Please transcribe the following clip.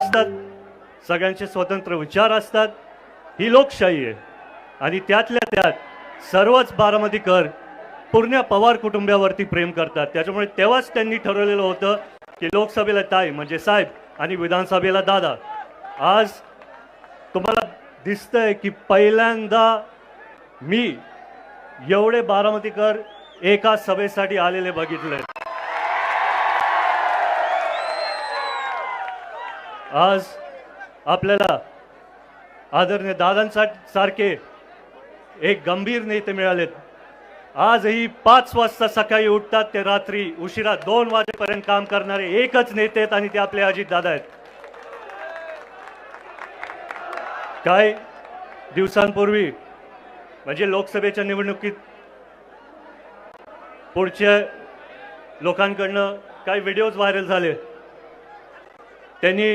असतात, सगळ्यांचे स्वतंत्र विचार असतात, ही लोकशाही आहे। आणि त्यातल्या त्यात सर्वच बारामतीकर पूर्ण पवार कुटुंबावरती प्रेम करतात। त्याच्यामुळे तेव्हाच त्यांनी ठरवलेलं होतं की लोकसभेला ताई म्हणजे साहेब आणि विधानसभेला दादा। आज तुम्हाला दिसतंय की पहिल्यांदा मी एवढे बारामतीकर एका सभेसाठी आलेले बघितले। आज आपल्याला आदरणीय दादांसारखे एक गंभीर नेते मिळालेत। आजही 5 वाजता सकाळी उठतात ते रात्री उशिरा 2 वाजेपर्यंत काम करणारे एकच नेते आहेत आणि ते आपले अजित दादा आहेत। काही दिवसांपूर्वी म्हणजे लोकसभेच्या निवडणुकीत पुढच्या लोकांकडनं काही व्हिडिओज व्हायरल झाले। त्यांनी